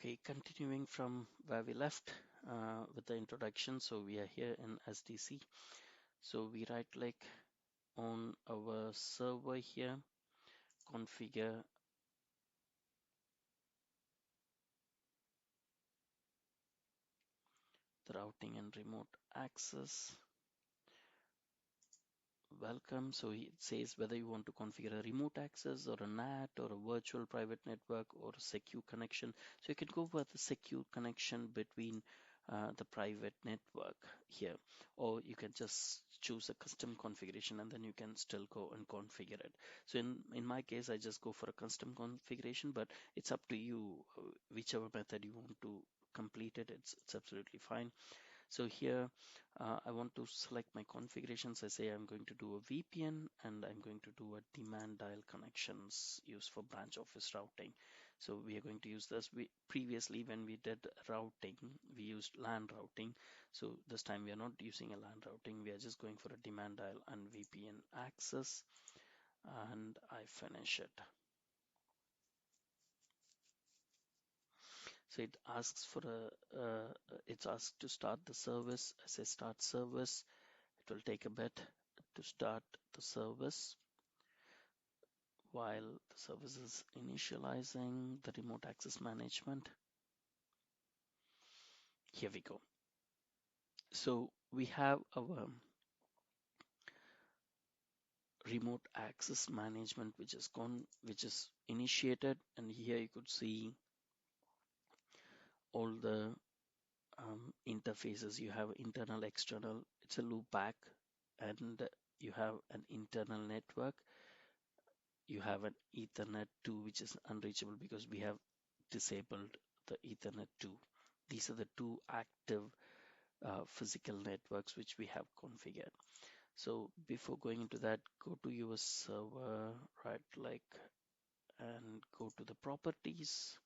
Okay, continuing from where we left with the introduction. So we are here in SDC. So we right click on our server here, configure the routing and remote access. Welcome. So it says whether you want to configure a remote access or a NAT or a virtual private network or a secure connection. So you can go for the secure connection between the private network here, or you can just choose a custom configuration and then you can still go and configure it. So in my case, I just go for a custom configuration, but it's up to you, whichever method you want to complete it, it's absolutely fine. So here I want to select my configurations. I say I'm going to do a VPN and I'm going to do a demand dial connections used for branch office routing. So we are going to use this. We previously, when we did routing, we used LAN routing. So this time we are not using a LAN routing. We are just going for a demand dial and VPN access, and I finish it. So it asks for it's asked to start the service. I say start service. It will take a bit to start the service while the service is initializing the remote access management. Here we go. So we have our remote access management which is initiated, and here you could see all the interfaces. You have internal, external. It's a loop back, and you have an internal network. You have an Ethernet 2 which is unreachable because we have disabled the Ethernet 2. These are the two active physical networks which we have configured. So before going into that, go to your server, right click and go to the properties.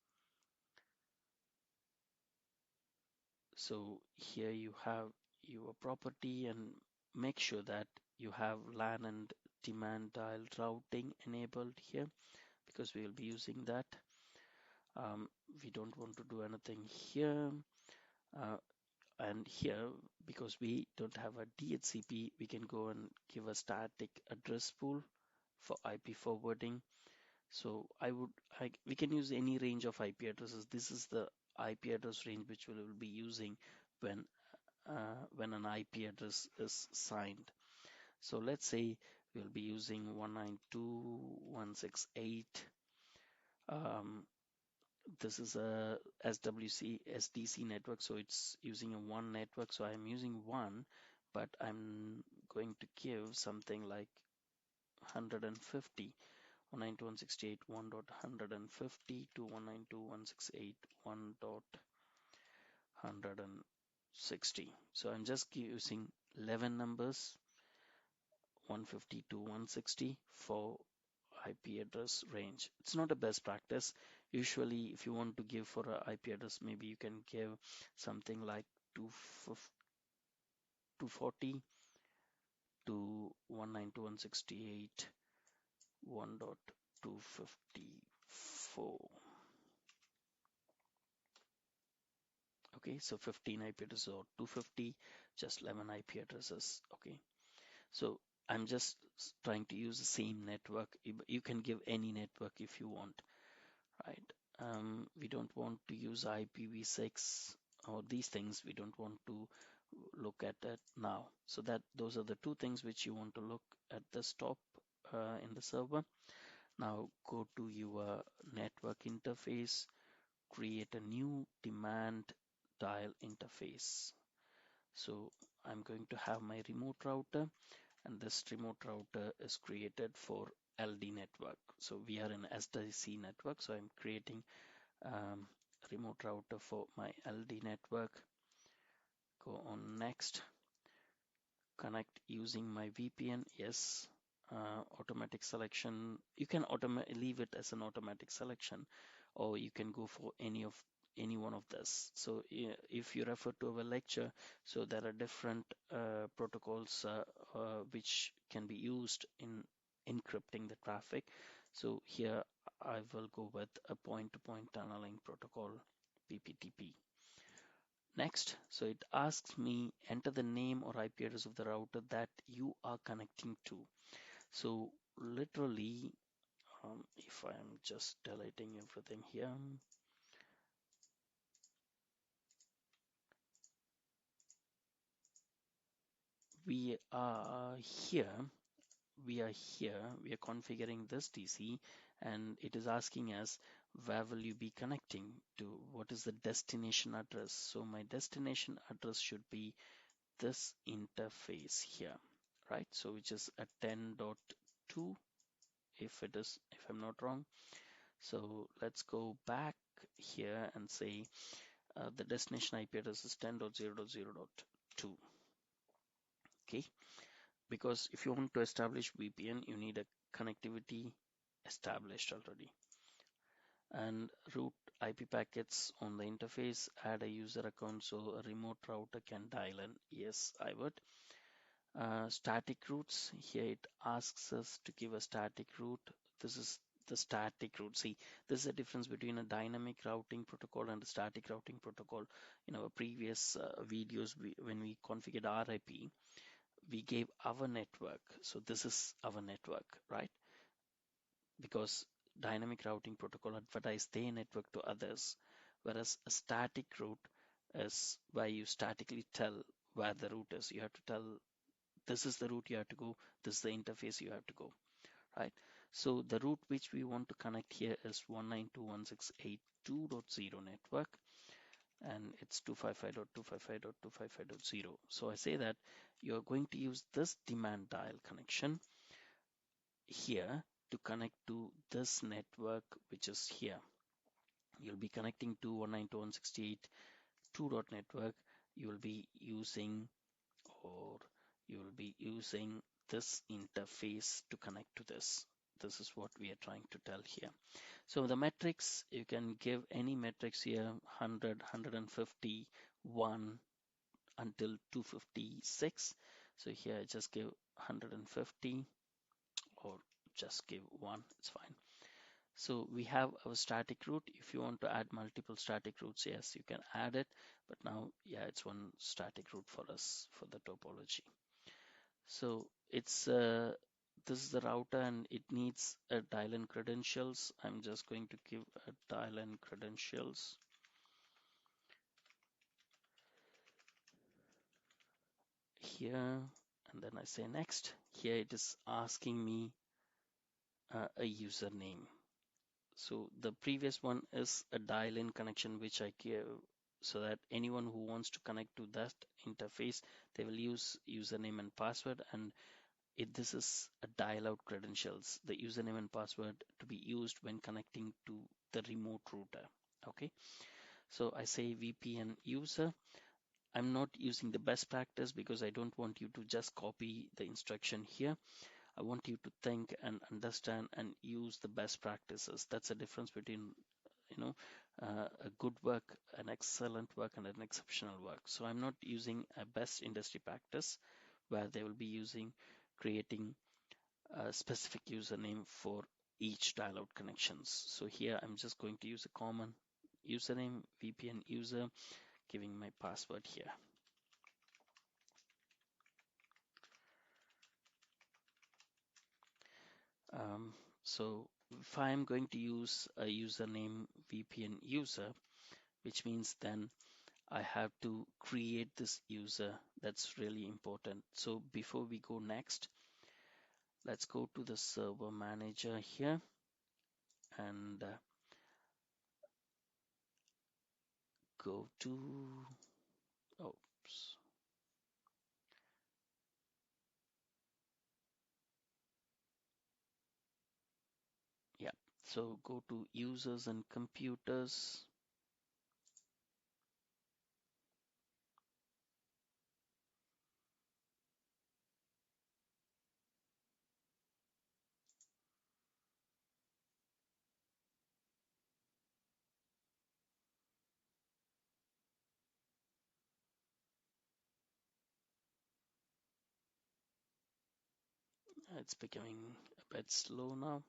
So here you have your property, and make sure that you have LAN and demand dial routing enabled here because we will be using that. We don't want to do anything here. And here, because we don't have a DHCP, we can go and give a static address pool for IP forwarding. So we can use any range of IP addresses. This is the IP address range which we will be using when an IP address is signed. So let's say we'll be using 192.168. This is a SWC SDC network, so it's using a one network. So I'm using one, but I'm going to give something like 150. 192.168 1.150 to 192.168 1.160. So I'm just using 11 numbers, 150 to 160 for IP address range. It's not a best practice. Usually, if you want to give for a IP address, maybe you can give something like 240 to 192.168 1.254. Okay, so 15 IP addresses or 250, just 11 IP addresses. Okay, so I'm just trying to use the same network. You can give any network if you want, right? We don't want to use IPv6 or these things. We don't want to look at that now. So those are the two things which you want to look at the top in the server. Now go to your network interface, create a new demand dial interface. So I'm going to have my remote router, and this remote router is created for LD network. So we are in SDC network, so I'm creating remote router for my LD network. Go on next, connect using my VPN. Yes, automatic selection. You can leave it as an automatic selection, or you can go for any one of this. So if you refer to our lecture, so there are different protocols which can be used in encrypting the traffic. So here I will go with a point-to-point tunneling protocol, PPTP. Next, so it asks me enter the name or IP address of the router that you are connecting to. So literally, if I'm just deleting everything here, we are here, we are configuring this DC, and it is asking us where will you be connecting to, what is the destination address. So my destination address should be this interface here, right? So which is a 10.2 if I'm not wrong. So let's go back here and say the destination IP address is 10.0.0.2. Okay, because if you want to establish VPN, you need a connectivity established already. And route IP packets on the interface, add a user account so a remote router can dial in. Yes, I would. Static routes, here it asks us to give a static route. This is the static route. See, this is the difference between a dynamic routing protocol and a static routing protocol. In our previous videos, when we configured RIP, we gave our network. So this is our network, right? Because dynamic routing protocol advertise their network to others, whereas a static route is where you statically tell where the route is. You have to tell this is the route you have to go, this is the interface you have to go, right? So the route which we want to connect here is 192.168.2.0 network, and it's 255.255.255.0. So I say that you're going to use this demand dial connection here to connect to this network, which is here. You'll be connecting to 192.168.2. network. You will be using, or you will be using this interface to connect to this. This is what we are trying to tell here. So the metrics, you can give any metrics here, 100, 150, 1 until 256. So here I just give 150 or just give 1, it's fine. So we have our static route. If you want to add multiple static routes, yes, you can add it. But now, yeah, it's one static route for us for the topology. So it's this is the router and it needs a dial-in credentials. I'm just going to give a dial-in credentials. Here, and then I say next. Here it is asking me a username. So the previous one is a dial-in connection which I give so that anyone who wants to connect to that interface, they will use username and password, and this is a dial-out credentials, the username and password to be used when connecting to the remote router. Okay, so I say VPN user. I'm not using the best practice because I don't want you to just copy the instruction here. I want you to think and understand and use the best practices. That's the difference between, a good work, an excellent work, and an exceptional work. So I'm not using a best industry practice where they will be creating a specific username for each dial-out connections. So here I'm just going to use a common username, VPN user, giving my password here. So if I'm going to use a username VPN user, which means then I have to create this user. That's really important. So before we go next, let's go to the server manager here and go to, oops. Yeah, so go to users and computers. It's becoming a bit slow now.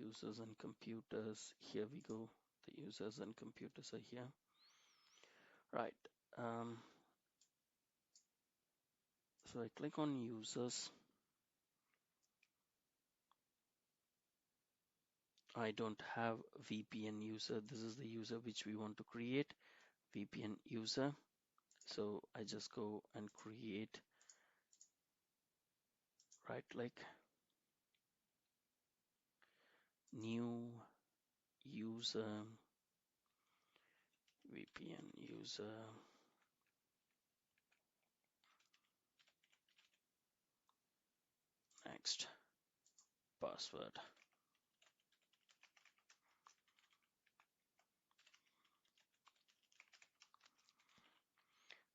users and computers. Here we go. The users and computers are here. Right. So I click on users. I don't have VPN user. This is the user which we want to create, VPN user. So I just go and create, right click, new user, VPN user, next, password.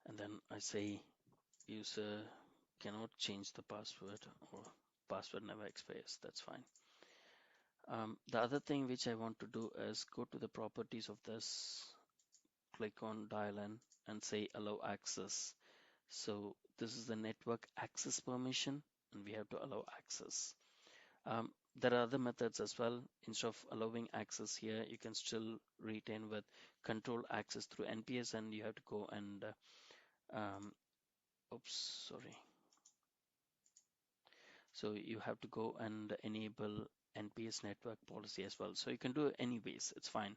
And then I say user cannot change the password, or password never expires. That's fine. The other thing which I want to do is go to the properties of this, click on dial in and say allow access. So this is the network access permission, and we have to allow access. There are other methods as well. Instead of allowing access here, you can still retain with control access through NPS, and you have to go and oops, sorry. So you have to go and enable NPS network policy as well. So you can do it anyways, it's fine.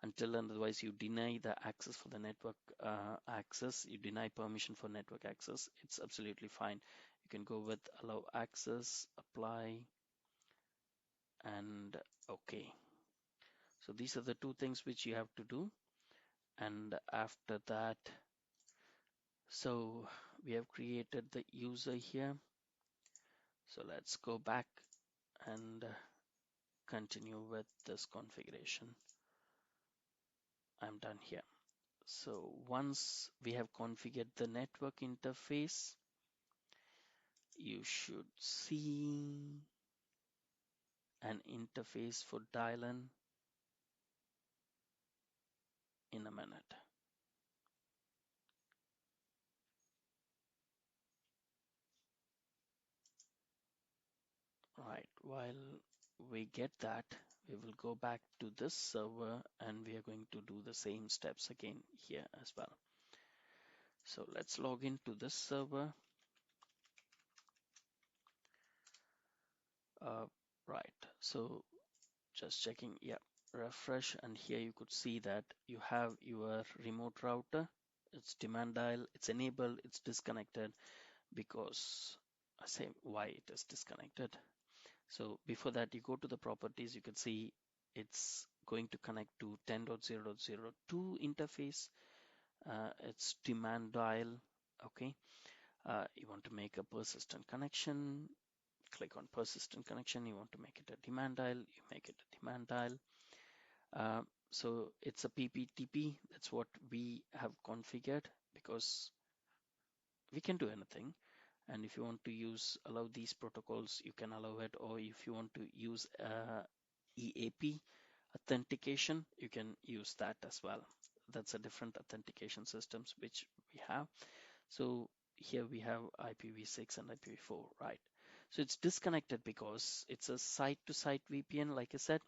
Until and otherwise you deny the access for the network access, you deny permission for network access, it's absolutely fine. You can go with allow access, apply, and okay. So these are the two things which you have to do. And after that, so we have created the user here. So let's go back and continue with this configuration. I'm done here. So once we have configured the network interface, you should see an interface for dial-in in a minute. Right, while we get that, we will go back to this server and we are going to do the same steps again here as well. So let's log into this server. Right, so just checking, yeah, refresh, and here you could see that you have your remote router. It's demand dial, it's enabled, it's disconnected, because I say why it is disconnected. So before that, you go to the properties, you can see it's going to connect to 10.0.0.2 interface. It's demand dial. Okay. You want to make a persistent connection, click on persistent connection. You want to make it a demand dial, you make it a demand dial. So it's a PPTP. That's what we have configured, because we can do anything. And if you want to allow these protocols, you can allow it. Or if you want to use EAP authentication, you can use that as well. That's a different authentication systems which we have. So here we have IPv6 and IPv4, right? So it's disconnected because it's a site-to-site VPN, like I said.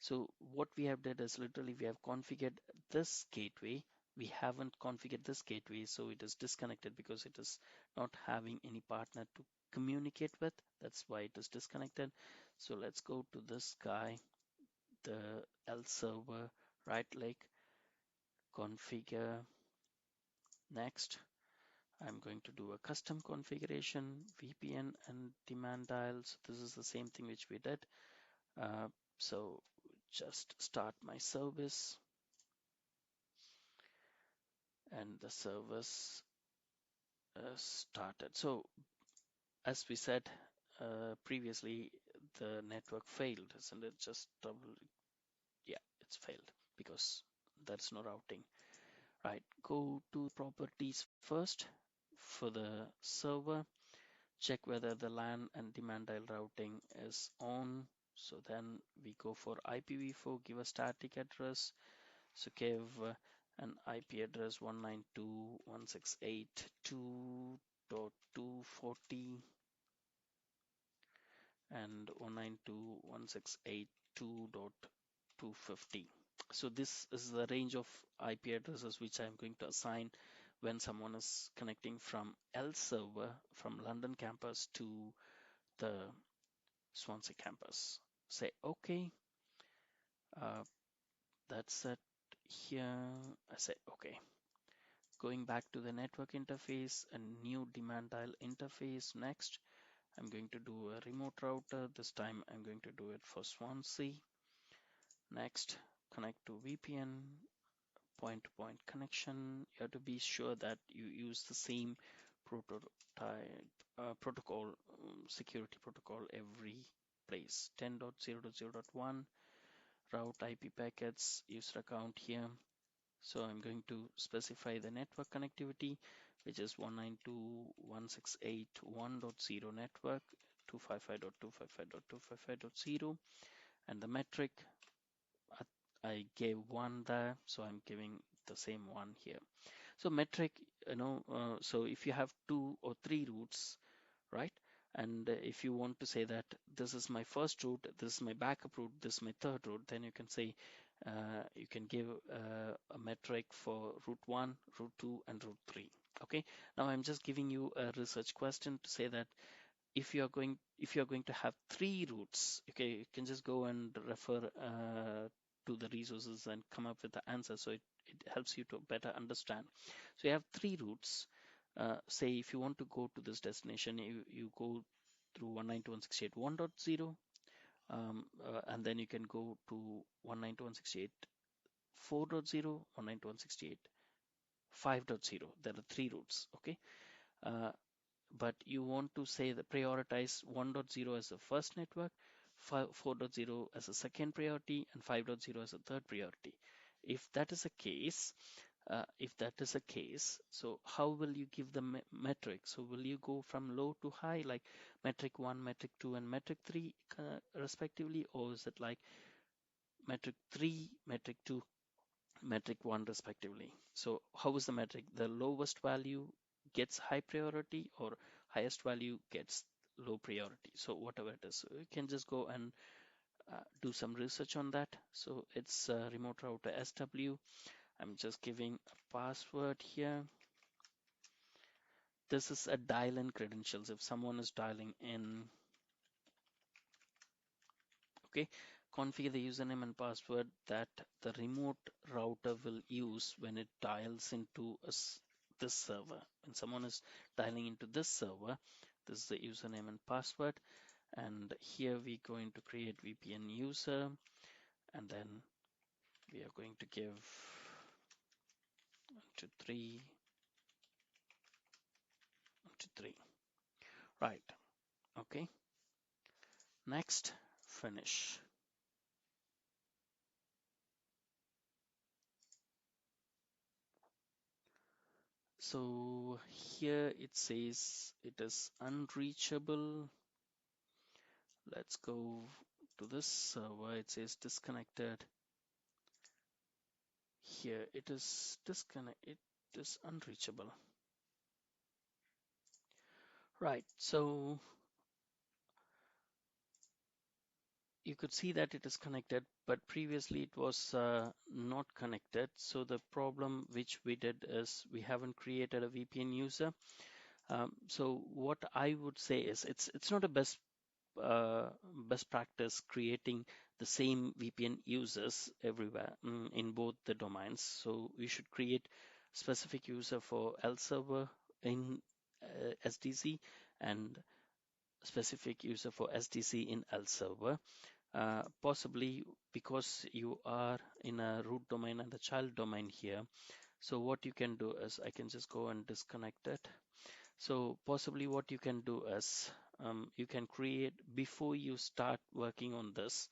So what we have did is literally we have configured this gateway. We haven't configured this gateway, so it is disconnected because it is not having any partner to communicate with. That's why it is disconnected. So let's go to this guy, the L server, right click, configure, next. I'm going to do a custom configuration, VPN and demand dials. This is the same thing which we did. So just start my service, and the service started. So as we said previously, the network failed, isn't it? Just double, yeah, it's failed because there's no routing. Right, go to properties first for the server, check whether the LAN and demand dial routing is on. So then we go for IPv4, give a static address. So give an IP address 192.168.2.240 and 192.168.2.2. 192.250. So this is the range of IP addresses which I'm going to assign when someone is connecting from L server from London campus to the Swansea campus. Say OK. That's it here. I say OK. Going back to the network interface, a new demand dial interface. Next, I'm going to do a remote router. This time I'm going to do it for Swansea. Next, connect to VPN, point-to-point connection. You have to be sure that you use the same protocol, security protocol every place. 10.0.0.1, route IP packets, user account here. So I'm going to specify the network connectivity, which is 192.168.1.0 network, 255.255.255.0, and the metric I gave one there, so I'm giving the same one here. So metric, so if you have 2 or 3 routes, right? And if you want to say that this is my first route, this is my backup route, this is my third route, then you can say, you can give a metric for route 1, route 2, and route 3. Okay. Now I'm just giving you a research question to say that if you're going to have 3 routes, okay, you can just go and refer to the resources and come up with the answer. So it helps you to better understand. So you have 3 routes. Say if you want to go to this destination, you go through 192.168.1.0, and then you can go to 192.168.4.0, 192.168.5.0. There are 3 routes. Okay. But you want to say the prioritize 1.0 as the first network, 4.0 as a second priority, and 5.0 as a third priority. If that is a case, so how will you give the metric? So will you go from low to high, like metric 1, metric 2, and metric 3 respectively, or is it like metric 3, metric 2, metric 1 respectively? So how is the metric? The lowest value gets high priority, or highest value gets low priority? So whatever it is, so you can just go and do some research on that. So it's remote router SW. I'm just giving a password here. This is a dial-in credentials. If someone is dialing in, okay, configure the username and password that the remote router will use when it dials into this server. When someone is dialing into this server, this is the username and password. And here we're going to create VPN user, and then we are going to give 1, 2, 3, 1, 2, 3. Right. Okay. Next, finish. So here it says it is unreachable. Let's go to this server. It says disconnected. Here it is disconnected. It is unreachable. Right. So you could see that it is connected, but previously it was not connected. So the problem which we did is we haven't created a VPN user. So what I would say is it's not a best practice creating the same VPN users everywhere in both the domains. So we should create specific user for L server in SDC and specific user for SDC in L server. Possibly because you are in a root domain and the child domain here. So what you can do is I can just go and disconnect it. So possibly what you can do is you can create, before you start working on this,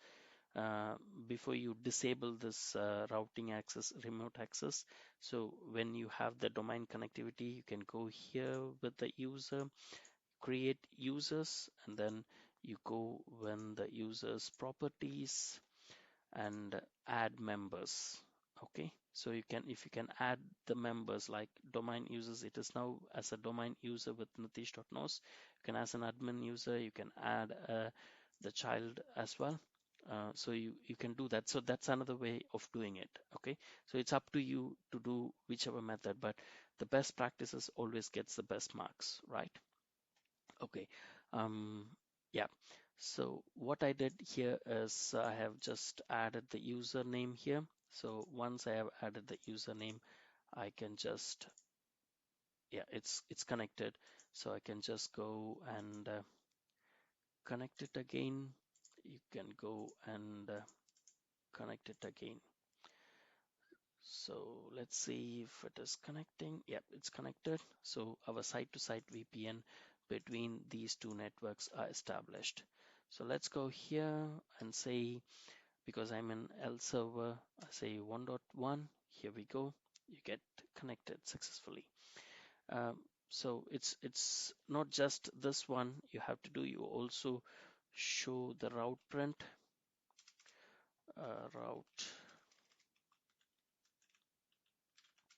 before you disable this routing access, remote access. So when you have the domain connectivity, you can go here with the user, create users, and then you go when the users properties and add members. Okay, so you can, if you can add the members like domain users, it is now as a domain user with nitish.nos. You can as an admin user, you can add the child as well. So you can do that. So that's another way of doing it. Okay, so it's up to you to do whichever method, but the best practices always gets the best marks, right? Okay. um yeah, so what I did here is I have just added the username here. So once I have added the username, I can just, yeah, it's connected. So I can just go and connect it again. You can go and connect it again. So let's see if it is connecting. Yep, it's connected. So our site-to-site VPN between these two networks are established. So let's go here and say, because I'm in L server, I say 1.1. Here we go. You get connected successfully. So it's not just this one you have to do. You also show the route print, route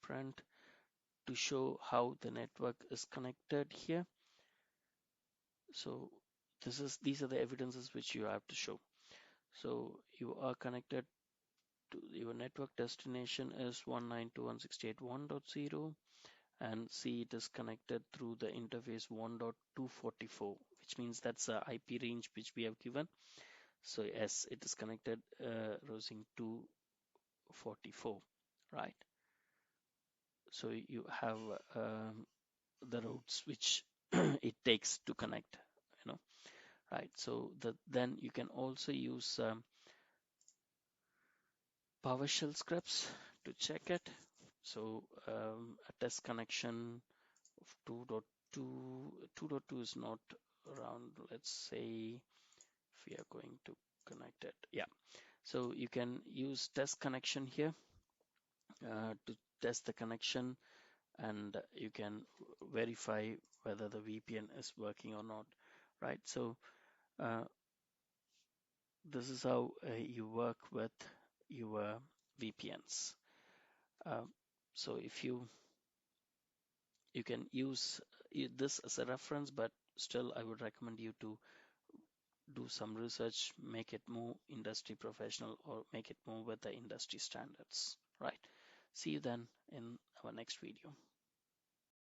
print to show how the network is connected here. So these are the evidences which you have to show. So you are connected to your network destination is 192.168.1.0, and see it is connected through the interface 1.244, which means that's the IP range which we have given. So yes, it is connected routing 244, right? So you have the routes which it takes to connect, you know, right? So then you can also use PowerShell scripts to check it. So a test connection of 2.2, 2.2 is not around. Let's say if we are going to connect it, yeah. So you can use test connection here to test the connection, and you can verify whether the VPN is working or not, right? So uh, this is how you work with your VPNs. Uh, so if you can use this as a reference, but still I would recommend you to do some research, make it more industry professional, or make it more with the industry standards, right? See you then in our next video.